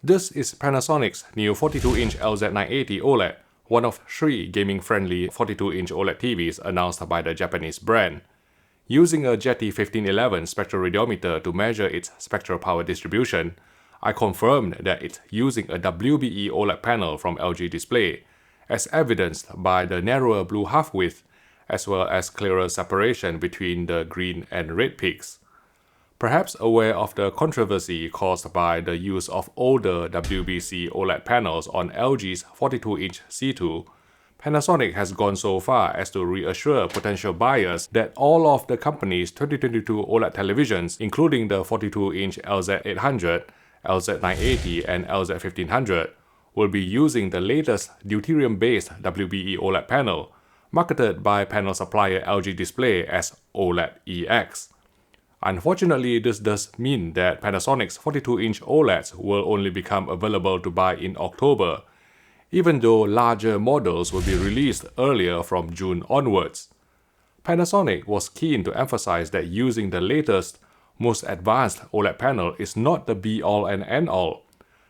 This is Panasonic's new 42-inch LZ980 OLED, one of 3 gaming-friendly 42-inch OLED TVs announced by the Japanese brand. Using a Jetty 1511 spectroradiometer to measure its spectral power distribution, I confirmed that it's using a WBE OLED panel from LG Display, as evidenced by the narrower blue half-width, as well as clearer separation between the green and red peaks. Perhaps aware of the controversy caused by the use of older WBC OLED panels on LG's 42-inch C2, Panasonic has gone so far as to reassure potential buyers that all of the company's 2022 OLED televisions, including the 42-inch LZ800, LZ980 and LZ1500, will be using the latest deuterium-based WBE OLED panel, marketed by panel supplier LG Display as OLED EX. Unfortunately, this does mean that Panasonic's 42-inch OLEDs will only become available to buy in October, even though larger models will be released earlier from June onwards. Panasonic was keen to emphasize that using the latest, most advanced OLED panel is not the be-all and end-all.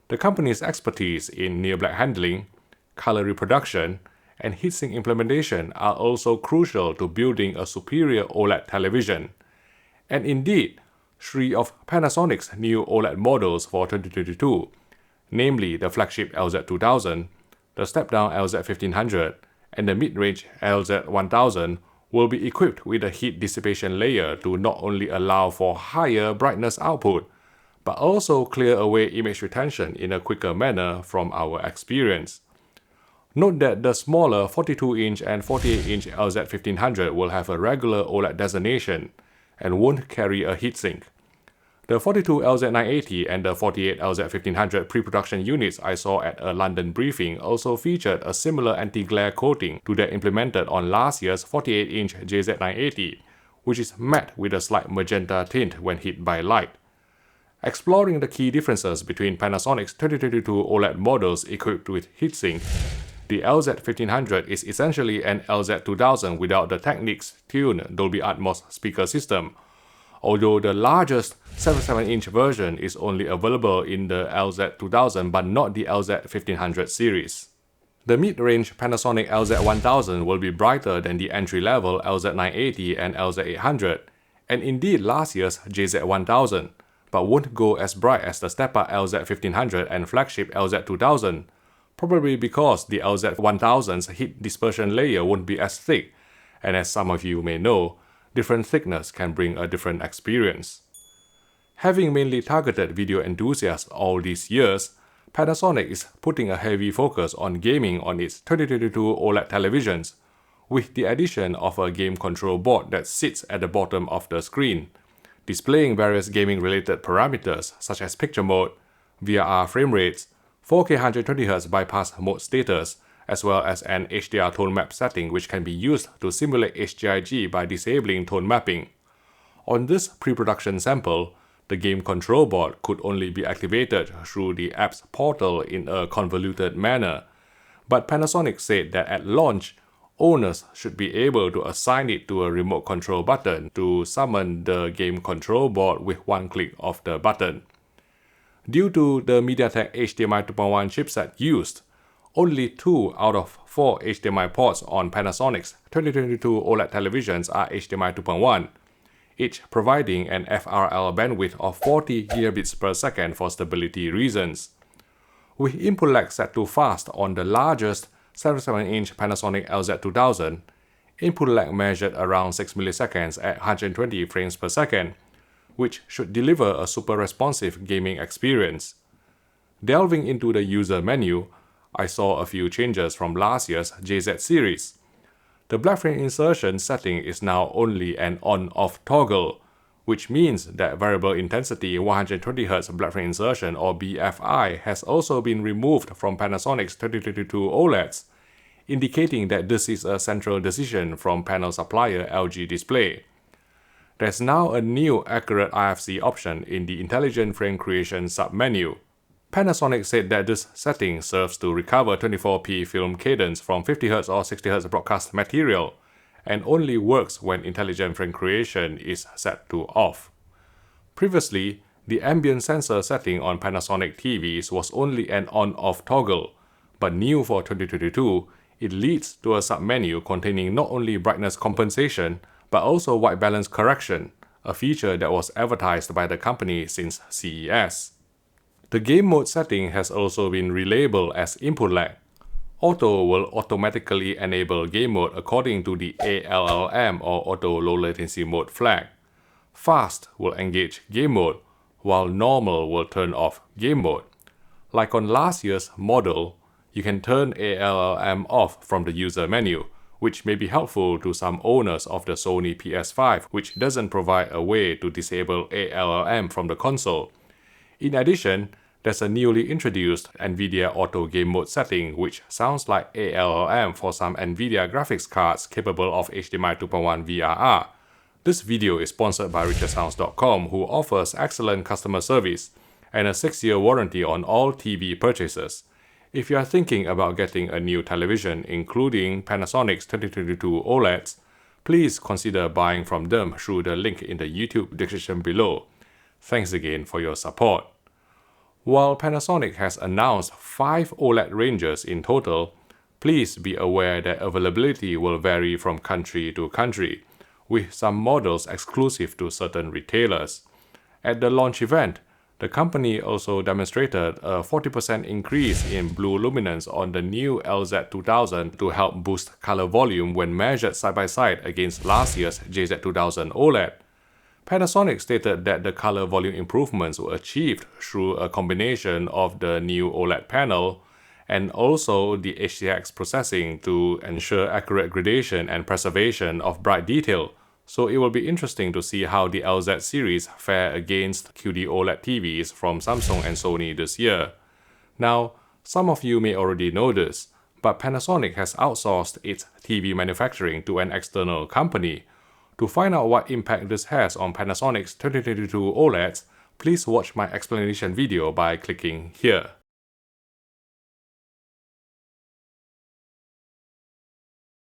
The company's expertise in near-black handling, color reproduction, and heatsink implementation are also crucial to building a superior OLED television. And indeed, 3 of Panasonic's new OLED models for 2022, namely the flagship LZ2000, the step-down LZ1500, and the mid-range LZ1000, will be equipped with a heat dissipation layer to not only allow for higher brightness output, but also clear away image retention in a quicker manner from our experience. Note that the smaller 42-inch and 48-inch LZ1500 will have a regular OLED designation and won't carry a heatsink. The 42 LZ980 and the 48 LZ1500 pre-production units I saw at a London briefing also featured a similar anti-glare coating to that implemented on last year's 48-inch JZ980, which is matte with a slight magenta tint when hit by light. Exploring the key differences between Panasonic's 2022 OLED models equipped with heatsink, the LZ1500 is essentially an LZ2000 without the Technics-tuned Dolby Atmos speaker system, although the largest 77-inch version is only available in the LZ2000 but not the LZ1500 series. The mid-range Panasonic LZ1000 will be brighter than the entry-level LZ980 and LZ800, and indeed last year's JZ1000, but won't go as bright as the step-up LZ1500 and flagship LZ2000, probably because the LZ1000's heat dispersion layer won't be as thick, and as some of you may know, different thickness can bring a different experience. Having mainly targeted video enthusiasts all these years, Panasonic is putting a heavy focus on gaming on its 2022 OLED televisions, with the addition of a game control board that sits at the bottom of the screen, displaying various gaming-related parameters such as picture mode, VRR frame rates, 4K 120Hz bypass mode status, as well as an HDR tone map setting which can be used to simulate HGIG by disabling tone mapping. On this pre-production sample, the game control board could only be activated through the app's portal in a convoluted manner, but Panasonic said that at launch, owners should be able to assign it to a remote control button to summon the game control board with one click of the button. Due to the MediaTek HDMI 2.1 chipset used, only 2 out of 4 HDMI ports on Panasonic's 2022 OLED televisions are HDMI 2.1, each providing an FRL bandwidth of 40 gigabits per second for stability reasons. With input lag set to fast on the largest 77-inch Panasonic LZ2000, input lag measured around 6 milliseconds at 120 frames per second, which should deliver a super responsive gaming experience. Delving into the user menu, I saw a few changes from last year's JZ series. The black frame insertion setting is now only an on-off toggle, which means that variable intensity 120Hz black frame insertion or BFI has also been removed from Panasonic's 2022 OLEDs, indicating that this is a central decision from panel supplier LG Display. There's now a new accurate IFC option in the Intelligent Frame Creation submenu. Panasonic said that this setting serves to recover 24p film cadence from 50Hz or 60Hz broadcast material, and only works when Intelligent Frame Creation is set to off. Previously, The ambient sensor setting on Panasonic TVs was only an on-off toggle, but new for 2022, it leads to a submenu containing not only brightness compensation, but also white balance correction, a feature that was advertised by the company since CES. The game mode setting has also been relabeled as input lag. Auto will automatically enable game mode according to the ALLM or Auto Low Latency Mode flag. Fast will engage game mode, while normal will turn off game mode. Like on last year's model, you can turn ALLM off from the user menu, which may be helpful to some owners of the Sony PS5, which doesn't provide a way to disable ALLM from the console. In addition, there's a newly introduced Nvidia Auto Game Mode setting which sounds like ALLM for some Nvidia graphics cards capable of HDMI 2.1 VRR. This video is sponsored by richardsounds.com, who offers excellent customer service and a 6-year warranty on all TV purchases. If you are thinking about getting a new television, including Panasonic's 2022 OLEDs, please consider buying from them through the link in the YouTube description below. Thanks again for your support. While Panasonic has announced 5 OLED ranges in total, please be aware that availability will vary from country to country, with some models exclusive to certain retailers. At the launch event, the company also demonstrated a 40% increase in blue luminance on the new LZ2000 to help boost color volume when measured side by side against last year's JZ2000 OLED. Panasonic stated that the color volume improvements were achieved through a combination of the new OLED panel and also the HDX processing to ensure accurate gradation and preservation of bright detail. So it will be interesting to see how the LZ series fare against QD OLED TVs from Samsung and Sony this year. Now, some of you may already know this, but Panasonic has outsourced its TV manufacturing to an external company. To find out what impact this has on Panasonic's 2022 OLEDs, please watch my explanation video by clicking here.